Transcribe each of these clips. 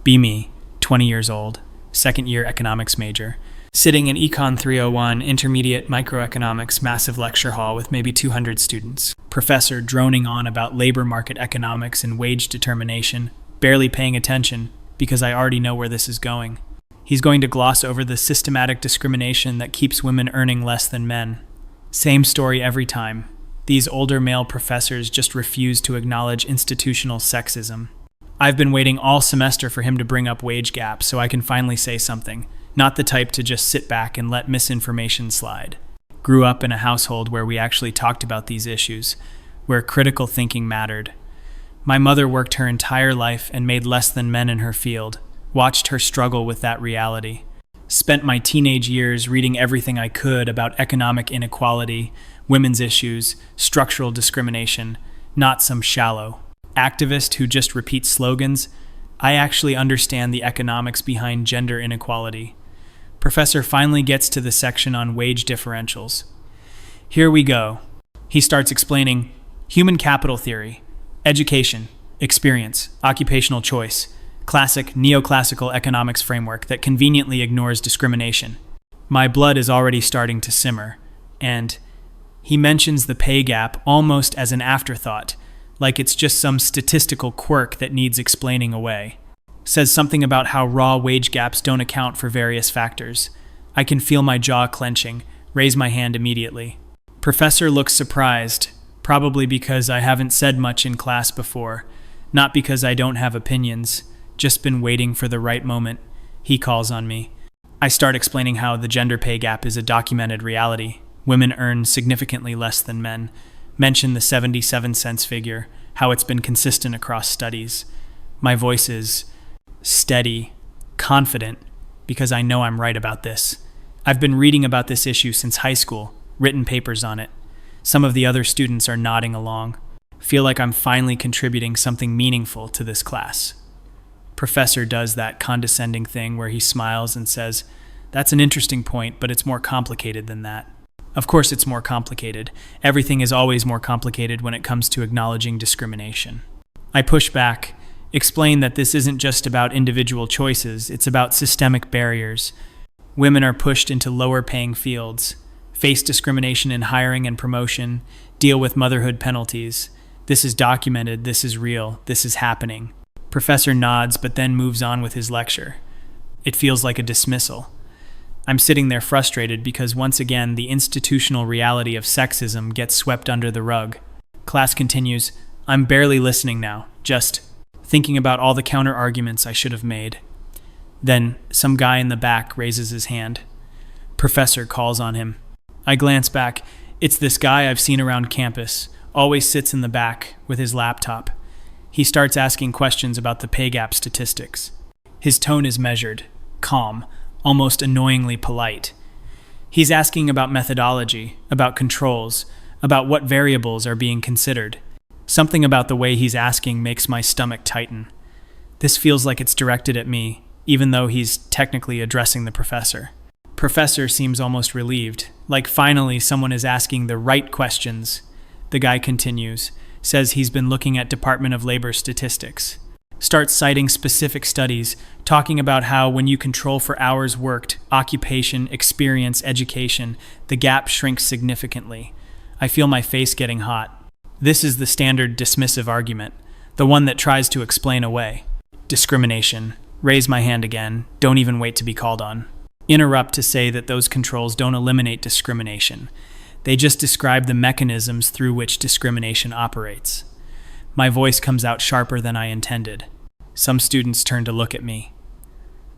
Be me, 20 years old, second-year economics major, sitting in Econ 301 Intermediate Microeconomics massive lecture hall with maybe 200 students. Professor droning on about labor market economics and wage determination, barely paying attention because I already know where this is going. He's going to gloss over the systematic discrimination that keeps women earning less than men. Same story every time. These older male professors just refuse to acknowledge institutional sexism. I've been waiting all semester for him to bring up wage gaps so I can finally say something, not the type to just sit back and let misinformation slide. Grew up in a household where we actually talked about these issues, where critical thinking mattered. My mother worked her entire life and made less than men in her field, watched her struggle with that reality. Spent my teenage years reading everything I could about economic inequality, women's issues, structural discrimination, not some shallow activist who just repeats slogans. I actually understand the economics behind gender inequality. Professor finally gets to the section on wage differentials. Here we go. He starts explaining human capital theory, education, experience, occupational choice, classic neoclassical economics framework that conveniently ignores discrimination. My blood is already starting to simmer, and he mentions the pay gap almost as an afterthought, like it's just some statistical quirk that needs explaining away. Says something about how raw wage gaps don't account for various factors. I can feel my jaw clenching, raise my hand immediately. Professor looks surprised, probably because I haven't said much in class before, not because I don't have opinions, just been waiting for the right moment. He calls on me. I start explaining how the gender pay gap is a documented reality. Women earn significantly less than men. Mention the 77 cents figure, how it's been consistent across studies. My voice is steady, confident, because I know I'm right about this. I've been reading about this issue since high school, written papers on it. Some of the other students are nodding along. Feel like I'm finally contributing something meaningful to this class. Professor does that condescending thing where he smiles and says, "That's an interesting point, but it's more complicated than that." Of course it's more complicated. Everything is always more complicated when it comes to acknowledging discrimination. I push back, explain that this isn't just about individual choices, it's about systemic barriers. Women are pushed into lower-paying fields, face discrimination in hiring and promotion, deal with motherhood penalties. This is documented, this is real, this is happening. Professor nods, but then moves on with his lecture. It feels like a dismissal. I'm sitting there frustrated because once again the institutional reality of sexism gets swept under the rug. Class continues. I'm barely listening now, just thinking about all the counter-arguments I should have made. Then some guy in the back raises his hand. Professor calls on him. I glance back. It's this guy I've seen around campus, always sits in the back with his laptop. He starts asking questions about the pay gap statistics. His tone is measured, calm, almost annoyingly polite. He's asking about methodology, about controls, about what variables are being considered. Something about the way he's asking makes my stomach tighten. This feels like it's directed at me, even though he's technically addressing the professor. Professor seems almost relieved, like finally someone is asking the right questions. The guy continues, says he's been looking at Department of Labor statistics. Starts citing specific studies, talking about how when you control for hours worked, occupation, experience, education, the gap shrinks significantly. I feel my face getting hot. This is the standard dismissive argument, the one that tries to explain away. Discrimination. Raise my hand again. Don't even wait to be called on. Interrupt to say that those controls don't eliminate discrimination. They just describe the mechanisms through which discrimination operates. My voice comes out sharper than I intended. Some students turn to look at me.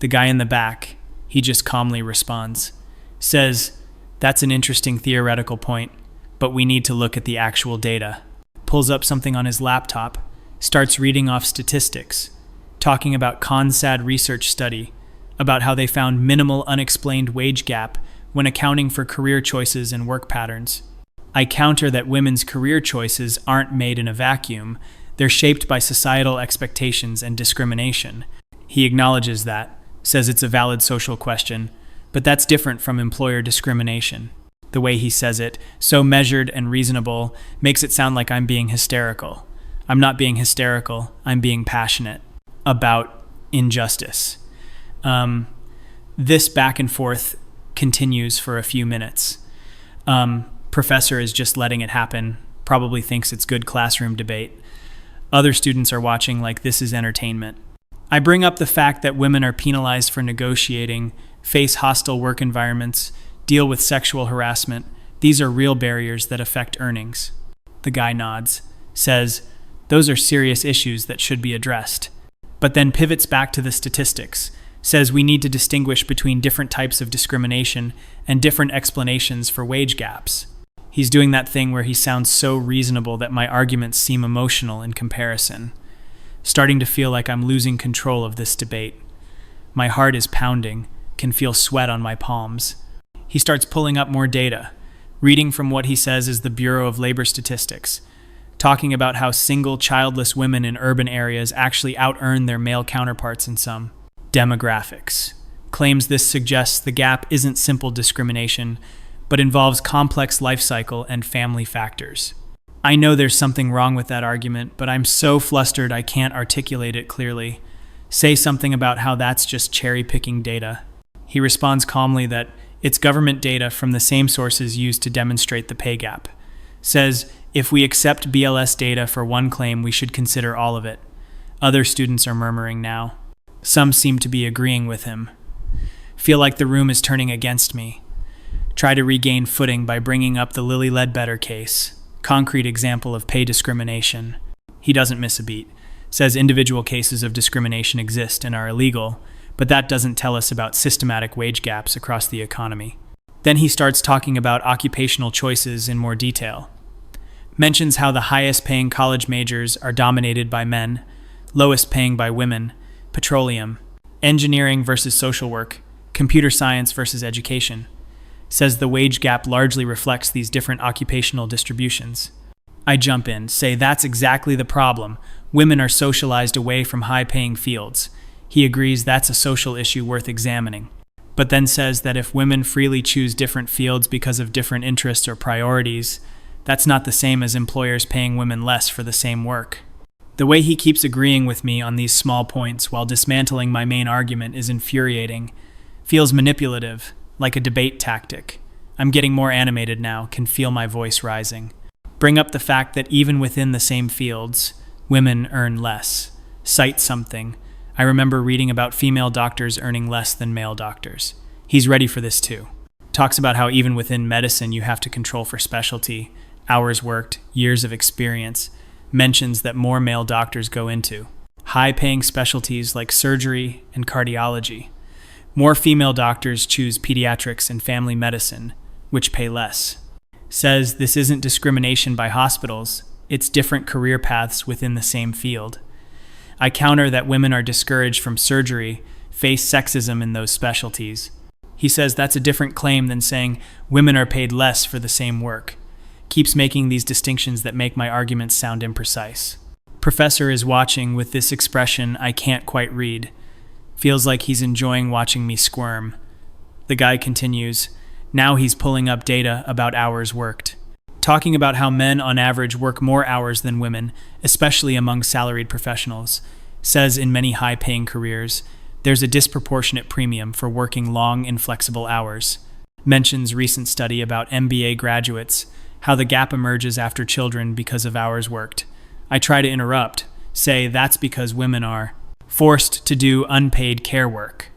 The guy in the back, he just calmly responds. Says, "That's an interesting theoretical point, but we need to look at the actual data." Pulls up something on his laptop, starts reading off statistics, talking about CONSAD research study, about how they found minimal unexplained wage gap when accounting for career choices and work patterns. I counter that women's career choices aren't made in a vacuum, they're shaped by societal expectations and discrimination. He acknowledges that, says it's a valid social question, but that's different from employer discrimination. The way he says it, so measured and reasonable, makes it sound like I'm being hysterical. I'm not being hysterical, I'm being passionate. About injustice. This back and forth continues for a few minutes. Professor is just letting it happen, probably thinks it's good classroom debate. Other students are watching like this is entertainment. I bring up the fact that women are penalized for negotiating, face hostile work environments, deal with sexual harassment. These are real barriers that affect earnings. The guy nods, says, those are serious issues that should be addressed. But then pivots back to the statistics, says we need to distinguish between different types of discrimination and different explanations for wage gaps. He's doing that thing where he sounds so reasonable that my arguments seem emotional in comparison. Starting to feel like I'm losing control of this debate. My heart is pounding, can feel sweat on my palms. He starts pulling up more data, reading from what he says is the Bureau of Labor Statistics, talking about how single, childless women in urban areas actually out-earn their male counterparts in some demographics. Claims this suggests the gap isn't simple discrimination, but involves complex life cycle and family factors. I know there's something wrong with that argument, but I'm so flustered I can't articulate it clearly. Say something about how that's just cherry-picking data. He responds calmly that it's government data from the same sources used to demonstrate the pay gap. Says, if we accept BLS data for one claim, we should consider all of it. Other students are murmuring now. Some seem to be agreeing with him. Feel like the room is turning against me. Try to regain footing by bringing up the Lilly Ledbetter case. Concrete example of pay discrimination. He doesn't miss a beat. Says individual cases of discrimination exist and are illegal, but that doesn't tell us about systematic wage gaps across the economy. Then he starts talking about occupational choices in more detail. Mentions how the highest paying college majors are dominated by men, lowest paying by women, petroleum, engineering versus social work, computer science versus education. Says the wage gap largely reflects these different occupational distributions. I jump in, say that's exactly the problem. Women are socialized away from high-paying fields. He agrees that's a social issue worth examining, but then says that if women freely choose different fields because of different interests or priorities, that's not the same as employers paying women less for the same work. The way he keeps agreeing with me on these small points while dismantling my main argument is infuriating. Feels manipulative, like a debate tactic. I'm getting more animated now, can feel my voice rising. Bring up the fact that even within the same fields, women earn less. Cite something. I remember reading about female doctors earning less than male doctors. He's ready for this too. Talks about how even within medicine you have to control for specialty, hours worked, years of experience. Mentions that more male doctors go into high-paying specialties like surgery and cardiology. More female doctors choose pediatrics and family medicine, which pay less. Says this isn't discrimination by hospitals, it's different career paths within the same field. I counter that women are discouraged from surgery, face sexism in those specialties. He says that's a different claim than saying women are paid less for the same work. Keeps making these distinctions that make my arguments sound imprecise. Professor is watching with this expression I can't quite read. Feels like he's enjoying watching me squirm. The guy continues, now he's pulling up data about hours worked. Talking about how men on average work more hours than women, especially among salaried professionals. Says in many high-paying careers, there's a disproportionate premium for working long, inflexible hours. Mentions recent study about MBA graduates, how the gap emerges after children because of hours worked. I try to interrupt, say that's because women are forced to do unpaid care work.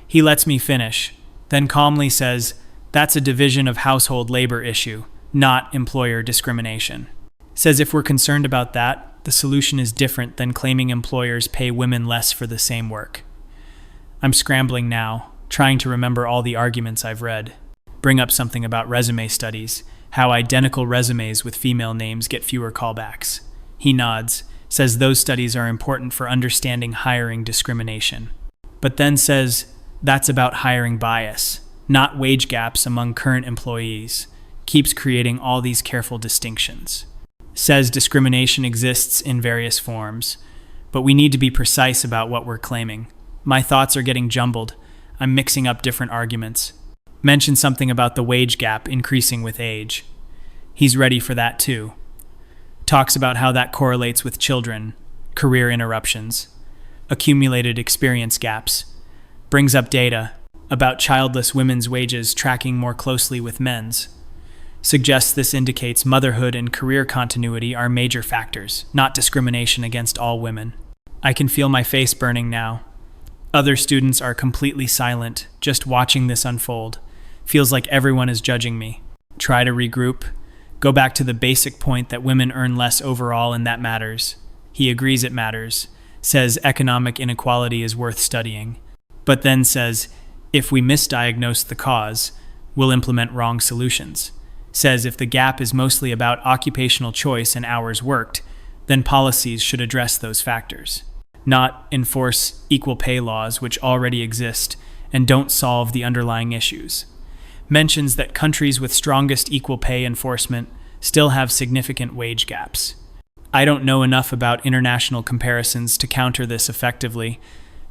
He lets me finish, then calmly says, that's a division of household labor issue, not employer discrimination. Says if we're concerned about that, the solution is different than claiming employers pay women less for the same work. I'm scrambling now, trying to remember all the arguments I've read. Bring up something about resume studies, how identical resumes with female names get fewer callbacks. He nods, says those studies are important for understanding hiring discrimination. But then says that's about hiring bias, not wage gaps among current employees. Keeps creating all these careful distinctions. Says discrimination exists in various forms, but we need to be precise about what we're claiming. My thoughts are getting jumbled. I'm mixing up different arguments. Mention something about the wage gap increasing with age. He's ready for that too. Talks about how that correlates with children, career interruptions. accumulated experience gaps, brings up data about childless women's wages tracking more closely with men's, suggests this indicates motherhood and career continuity are major factors, not discrimination against all women. I can feel my face burning now. Other students are completely silent, just watching this unfold. Feels like everyone is judging me. Try to regroup. Go back to the basic point that women earn less overall and that matters. He agrees it matters, says economic inequality is worth studying, but then says, if we misdiagnose the cause, we'll implement wrong solutions. Says if the gap is mostly about occupational choice and hours worked, then policies should address those factors, not enforce equal pay laws which already exist and don't solve the underlying issues. Mentions that countries with strongest equal pay enforcement still have significant wage gaps. I don't know enough about international comparisons to counter this effectively,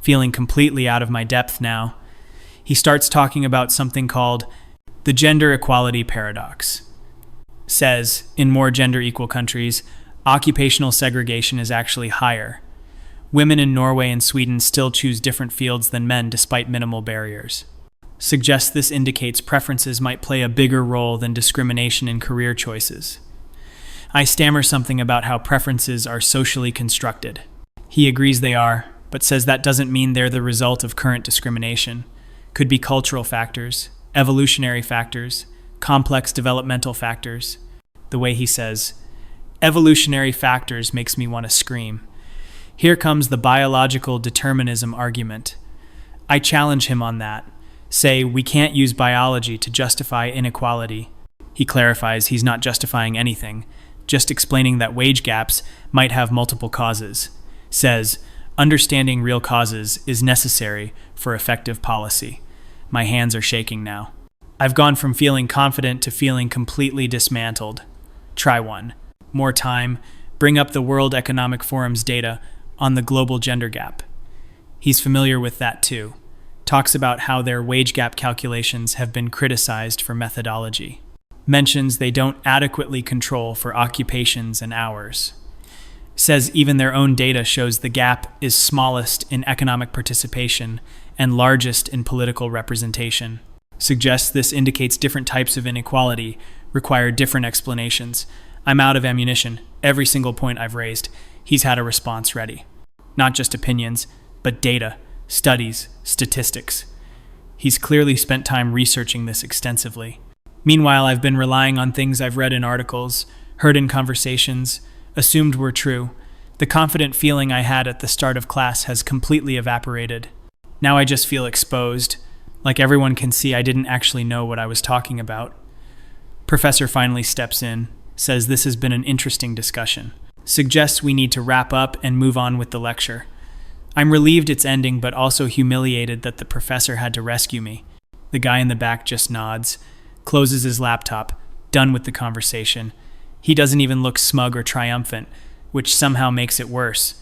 feeling completely out of my depth now. He starts talking about something called the gender equality paradox. Says, in more gender-equal countries, occupational segregation is actually higher. Women in Norway and Sweden still choose different fields than men despite minimal barriers. Suggests this indicates preferences might play a bigger role than discrimination in career choices. I stammer something about how preferences are socially constructed. He agrees they are, but says that doesn't mean they're the result of current discrimination. Could be cultural factors, evolutionary factors, complex developmental factors. The way he says, evolutionary factors makes me want to scream. Here comes the biological determinism argument. I challenge him on that. Say we can't use biology to justify inequality. He clarifies he's not justifying anything, just explaining that wage gaps might have multiple causes. Says, understanding real causes is necessary for effective policy. My hands are shaking now. I've gone from feeling confident to feeling completely dismantled. Try one. More time. Bring up the World Economic Forum's data on the global gender gap. He's familiar with that too. Talks about how their wage gap calculations have been criticized for methodology. Mentions they don't adequately control for occupations and hours. Says even their own data shows the gap is smallest in economic participation and largest in political representation. Suggests this indicates different types of inequality require different explanations. I'm out of ammunition. Every single point I've raised, he's had a response ready. Not just opinions, but data, studies, statistics. He's clearly spent time researching this extensively. Meanwhile, I've been relying on things I've read in articles, heard in conversations, assumed were true. The confident feeling I had at the start of class has completely evaporated. Now I just feel exposed, like everyone can see I didn't actually know what I was talking about. Professor finally steps in, says this has been an interesting discussion, suggests we need to wrap up and move on with the lecture. I'm relieved it's ending, but also humiliated that the professor had to rescue me. The guy in the back just nods, closes his laptop, done with the conversation. He doesn't even look smug or triumphant, which somehow makes it worse.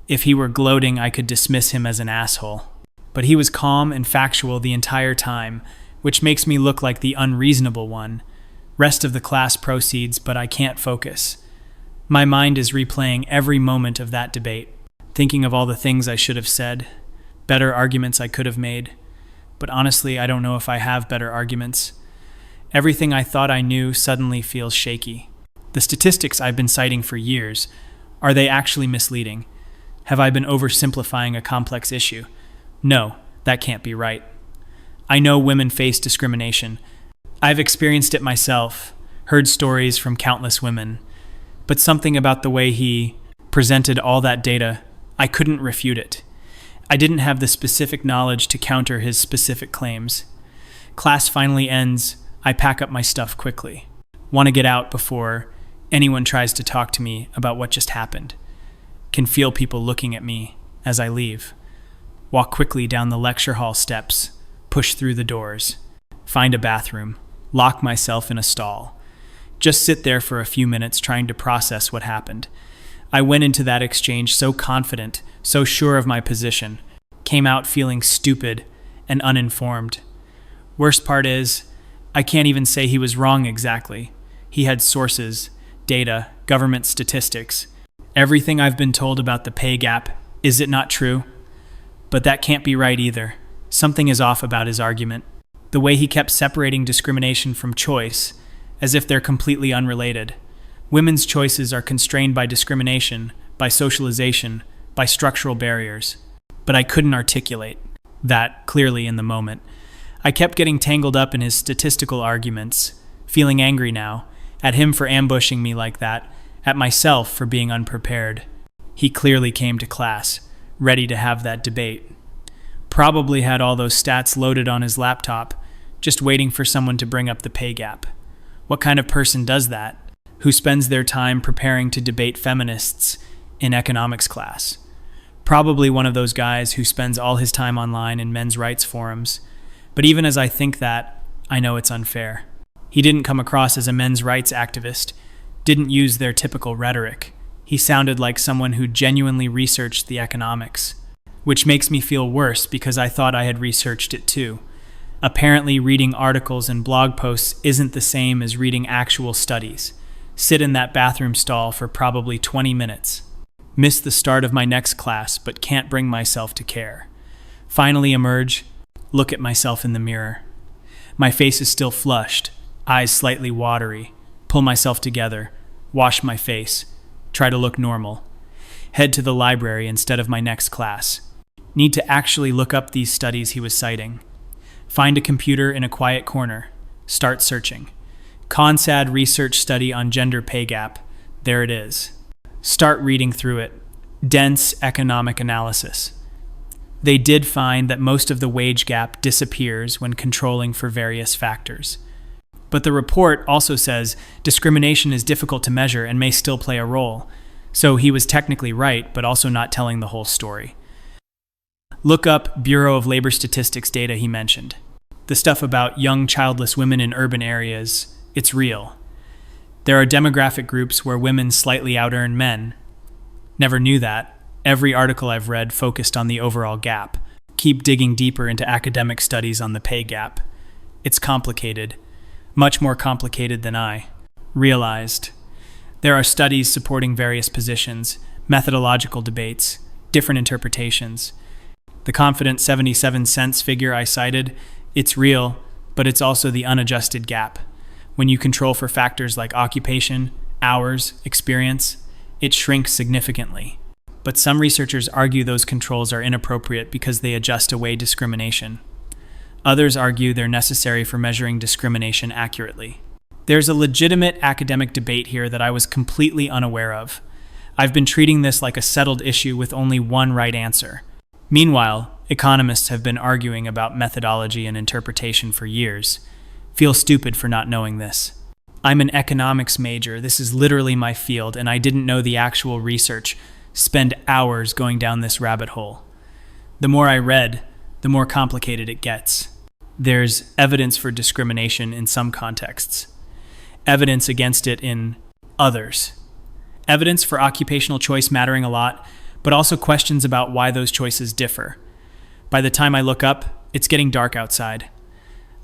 If he were gloating, I could dismiss him as an asshole. But he was calm and factual the entire time, which makes me look like the unreasonable one. Rest of the class proceeds, but I can't focus. My mind is replaying every moment of that debate, thinking of all the things I should have said, better arguments I could have made. But honestly, I don't know if I have better arguments. Everything I thought I knew suddenly feels shaky. The statistics I've been citing for years, are they actually misleading? Have I been oversimplifying a complex issue? No, that can't be right. I know women face discrimination. I've experienced it myself, heard stories from countless women. But something about the way he presented all that data, I couldn't refute it. I didn't have the specific knowledge to counter his specific claims. Class finally ends. I pack up my stuff quickly. Want to get out before anyone tries to talk to me about what just happened. Can feel people looking at me as I leave. Walk quickly down the lecture hall steps, push through the doors, find a bathroom, lock myself in a stall. Just sit there for a few minutes trying to process what happened. I went into that exchange so confident, so sure of my position, came out feeling stupid and uninformed. Worst part is, I can't even say he was wrong exactly. He had sources, data, government statistics. Everything I've been told about the pay gap Is it not true? But that can't be right either. Something is off about his argument. The way he kept separating discrimination from choice, as if they're completely unrelated. Women's choices are constrained by discrimination, by socialization, by structural barriers. But I couldn't articulate that clearly in the moment. I kept getting tangled up in his statistical arguments, feeling angry now, at him for ambushing me like that, at myself for being unprepared. He clearly came to class, ready to have that debate. Probably had all those stats loaded on his laptop, just waiting for someone to bring up the pay gap. What kind of person does that? Who spends their time preparing to debate feminists in economics class? Probably one of those guys who spends all his time online in men's rights forums. But even as I think that, I know it's unfair. He didn't come across as a men's rights activist, didn't use their typical rhetoric. He sounded like someone who genuinely researched the economics, which makes me feel worse because I thought I had researched it too. Apparently, reading articles and blog posts isn't the same as reading actual studies. Sit in that bathroom stall for probably 20 minutes. Miss the start of my next class, but can't bring myself to care. Finally emerge, look at myself in the mirror. My face is still flushed, eyes slightly watery. Pull myself together, wash my face, try to look normal. Head to the library instead of my next class. Need to actually look up these studies he was citing. Find a computer in a quiet corner. Start searching. CONSAD research study on gender pay gap. There it is. Start reading through it. Dense economic analysis. They did find that most of the wage gap disappears when controlling for various factors. But the report also says discrimination is difficult to measure and may still play a role. So he was technically right, but also not telling the whole story. Look up Bureau of Labor Statistics data he mentioned. The stuff about young childless women in urban areas, it's real. There are demographic groups where women slightly out-earn men. Never knew that. Every article I've read focused on the overall gap. Keep digging deeper into academic studies on the pay gap. It's complicated. Much more complicated than I realized. There are studies supporting various positions, methodological debates, different interpretations. The confident 77 cents figure I cited, it's real, but it's also the unadjusted gap. When you control for factors like occupation, hours, experience, it shrinks significantly. But some researchers argue those controls are inappropriate because they adjust away discrimination. Others argue they're necessary for measuring discrimination accurately. There's a legitimate academic debate here that I was completely unaware of. I've been treating this like a settled issue with only one right answer. Meanwhile, economists have been arguing about methodology and interpretation for years. Feel stupid for not knowing this. I'm an economics major, this is literally my field, and I didn't know the actual research. Spend hours going down this rabbit hole. The more I read, the more complicated it gets. There's evidence for discrimination in some contexts. Evidence against it in others. Evidence for occupational choice mattering a lot, but also questions about why those choices differ. By the time I look up, it's getting dark outside.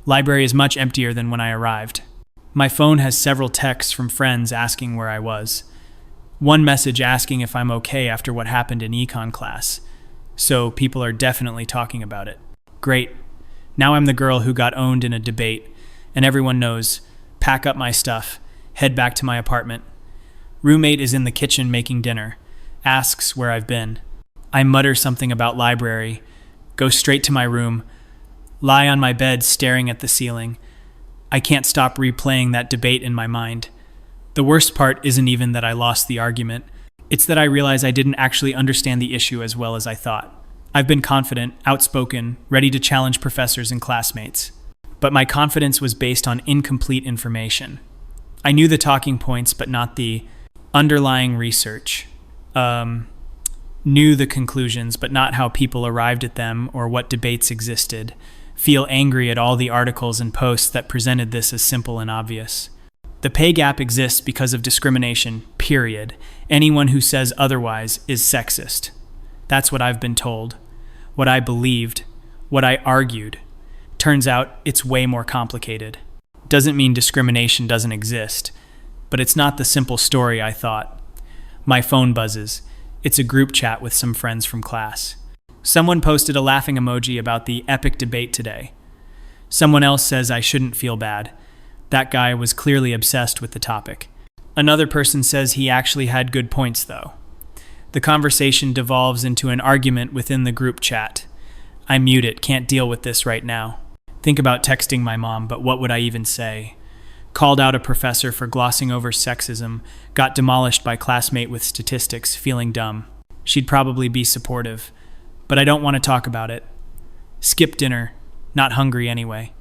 Library is much emptier than when I arrived. My phone has several texts from friends asking where I was. One message asking if I'm okay after what happened in econ class. So people are definitely talking about it. Great. Now I'm the girl who got owned in a debate, and everyone knows. Pack up my stuff, head back to my apartment. Roommate is in the kitchen making dinner, asks where I've been. I mutter something about library, go straight to my room, lie on my bed staring at the ceiling. I can't stop replaying that debate in my mind. The worst part isn't even that I lost the argument. It's that I realize I didn't actually understand the issue as well as I thought. I've been confident, outspoken, ready to challenge professors and classmates. But my confidence was based on incomplete information. I knew the talking points, but not the underlying research. Knew the conclusions, but not how people arrived at them or what debates existed. Feel angry at all the articles and posts that presented this as simple and obvious. The pay gap exists because of discrimination, period. Anyone who says otherwise is sexist. That's what I've been told, what I believed, what I argued. Turns out it's way more complicated. Doesn't mean discrimination doesn't exist, but it's not the simple story I thought. My phone buzzes. It's a group chat with some friends from class. Someone posted a laughing emoji about the epic debate today. Someone else says I shouldn't feel bad. That guy was clearly obsessed with the topic. Another person says he actually had good points, though. The conversation devolves into an argument within the group chat. I mute it, can't deal with this right now. Think about texting my mom, but what would I even say? Called out a professor for glossing over sexism, got demolished by classmate with statistics, feeling dumb. She'd probably be supportive, but I don't want to talk about it. Skip dinner, not hungry anyway.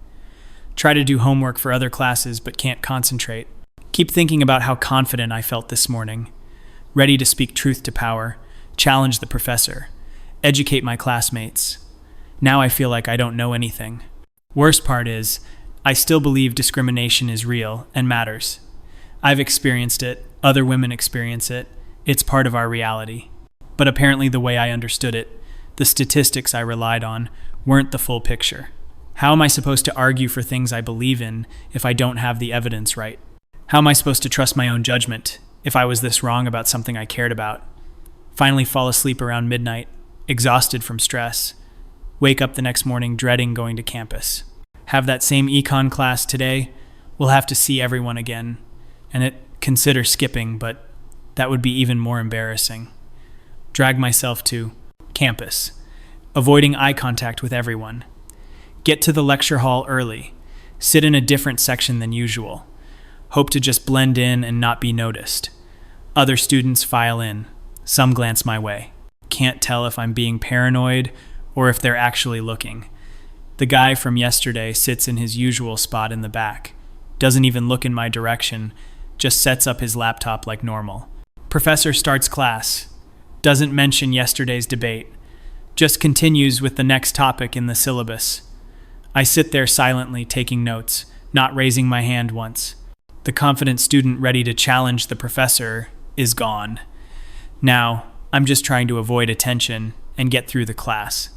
Try to do homework for other classes, but can't concentrate. Keep thinking about how confident I felt this morning. Ready to speak truth to power, challenge the professor, educate my classmates. Now I feel like I don't know anything. Worst part is, I still believe discrimination is real and matters. I've experienced it, other women experience it, it's part of our reality. But apparently the way I understood it, the statistics I relied on, weren't the full picture. How am I supposed to argue for things I believe in if I don't have the evidence right? How am I supposed to trust my own judgment if I was this wrong about something I cared about? Finally fall asleep around midnight, exhausted from stress. Wake up the next morning dreading going to campus. Have that same econ class today. We'll have to see everyone again. And consider skipping, but that would be even more embarrassing. Drag myself to campus, avoiding eye contact with everyone. Get to the lecture hall early. Sit in a different section than usual. Hope to just blend in and not be noticed. Other students file in. Some glance my way. Can't tell if I'm being paranoid or if they're actually looking. The guy from yesterday sits in his usual spot in the back. Doesn't even look in my direction, just sets up his laptop like normal. Professor starts class. Doesn't mention yesterday's debate. Just continues with the next topic in the syllabus. I sit there silently taking notes, not raising my hand once. The confident student ready to challenge the professor is gone. Now, I'm just trying to avoid attention and get through the class.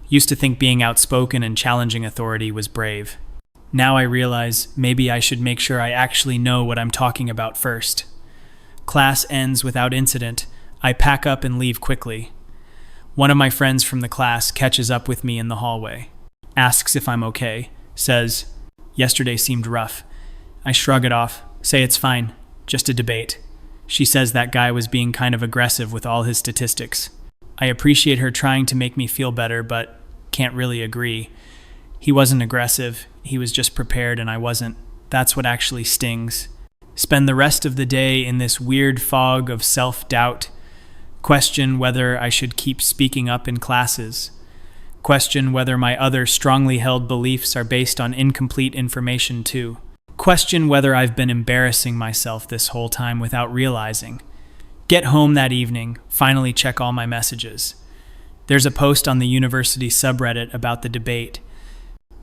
Used to think being outspoken and challenging authority was brave. Now I realize maybe I should make sure I actually know what I'm talking about first. Class ends without incident. I pack up and leave quickly. One of my friends from the class catches up with me in the hallway. Asks if I'm okay. Says, "Yesterday seemed rough." I shrug it off, say it's fine, just a debate. She says that guy was being kind of aggressive with all his statistics. I appreciate her trying to make me feel better, but can't really agree. He wasn't aggressive, he was just prepared and I wasn't. That's what actually stings. Spend the rest of the day in this weird fog of self-doubt. Question whether I should keep speaking up in classes. Question whether my other strongly held beliefs are based on incomplete information too. Question whether I've been embarrassing myself this whole time without realizing. Get home that evening, finally check all my messages. There's a post on the university subreddit about the debate.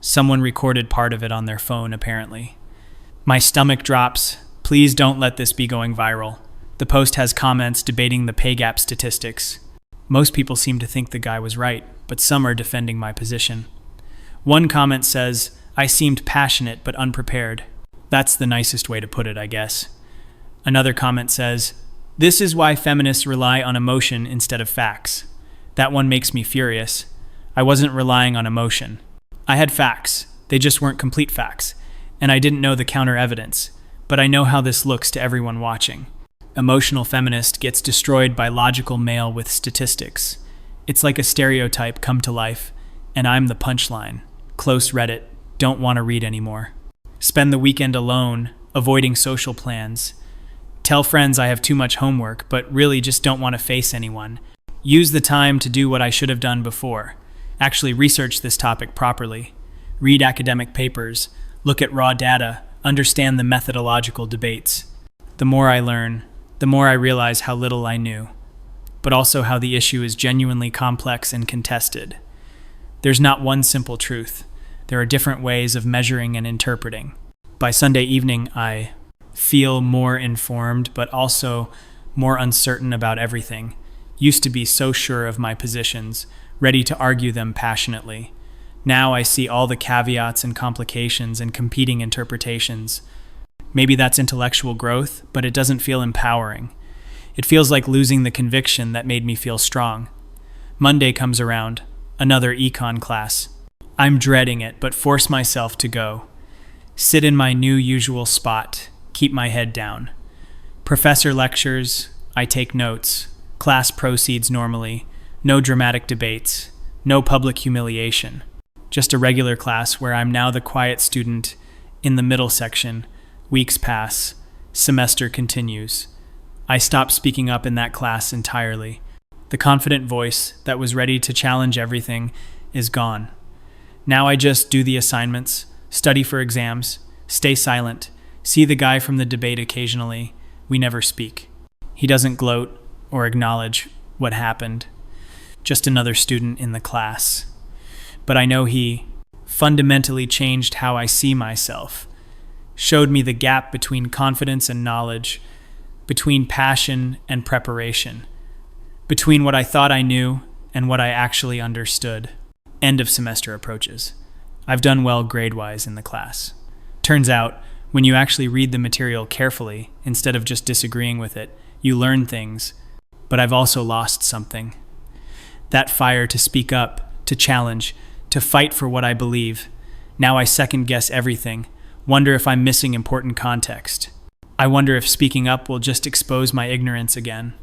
Someone recorded part of it on their phone, apparently. My stomach drops. Please don't let this be going viral. The post has comments debating the pay gap statistics. Most people seem to think the guy was right, but some are defending my position. One comment says, "I seemed passionate but unprepared." That's the nicest way to put it, I guess. Another comment says, "This is why feminists rely on emotion instead of facts." That one makes me furious. I wasn't relying on emotion. I had facts. They just weren't complete facts. And I didn't know the counter evidence. But I know how this looks to everyone watching. Emotional feminist gets destroyed by logical male with statistics. It's like a stereotype come to life, and I'm the punchline. Close Reddit, don't want to read anymore. Spend the weekend alone, avoiding social plans. Tell friends I have too much homework, but really just don't want to face anyone. Use the time to do what I should have done before. Actually research this topic properly. Read academic papers, look at raw data, understand the methodological debates. The more I learn, the more I realize how little I knew, but also how the issue is genuinely complex and contested. There's not one simple truth. There are different ways of measuring and interpreting. By Sunday evening, I feel more informed, but also more uncertain about everything. Used to be so sure of my positions, ready to argue them passionately. Now I see all the caveats and complications and competing interpretations. Maybe that's intellectual growth, but it doesn't feel empowering. It feels like losing the conviction that made me feel strong. Monday comes around, another econ class. I'm dreading it, but force myself to go. Sit in my new usual spot, keep my head down. Professor lectures, I take notes. Class proceeds normally. No dramatic debates. No public humiliation. Just a regular class where I'm now the quiet student in the middle section. Weeks pass. Semester continues. I stop speaking up in that class entirely. The confident voice that was ready to challenge everything is gone. Now I just do the assignments, study for exams, stay silent, see the guy from the debate occasionally. We never speak. He doesn't gloat or acknowledge what happened. Just another student in the class. But I know he fundamentally changed how I see myself, showed me the gap between confidence and knowledge, between passion and preparation, between what I thought I knew and what I actually understood. End of semester approaches. I've done well grade-wise in the class. Turns out, when you actually read the material carefully, instead of just disagreeing with it, you learn things. But I've also lost something. That fire to speak up, to challenge, to fight for what I believe. Now I second-guess everything, wonder if I'm missing important context. I wonder if speaking up will just expose my ignorance again.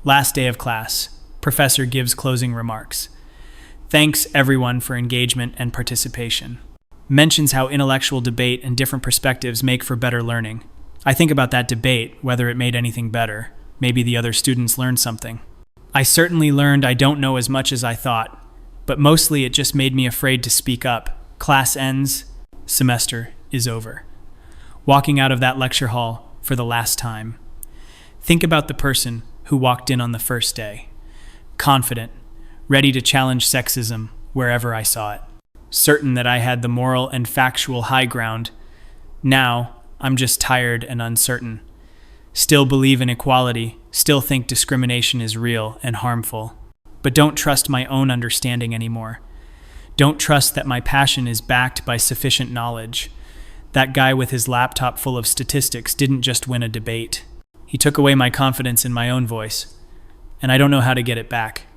Last day of class. Professor gives closing remarks. Thanks everyone for engagement and participation. Mentions how intellectual debate and different perspectives make for better learning. I think about that debate, whether it made anything better. Maybe the other students learned something. I certainly learned I don't know as much as I thought, but mostly it just made me afraid to speak up. Class ends, semester is over. Walking out of that lecture hall for the last time. Think about the person who walked in on the first day. Confident, ready to challenge sexism wherever I saw it. Certain that I had the moral and factual high ground. Now, I'm just tired and uncertain. Still believe in equality, still think discrimination is real and harmful. But don't trust my own understanding anymore. Don't trust that my passion is backed by sufficient knowledge. That guy with his laptop full of statistics didn't just win a debate. He took away my confidence in my own voice, and I don't know how to get it back.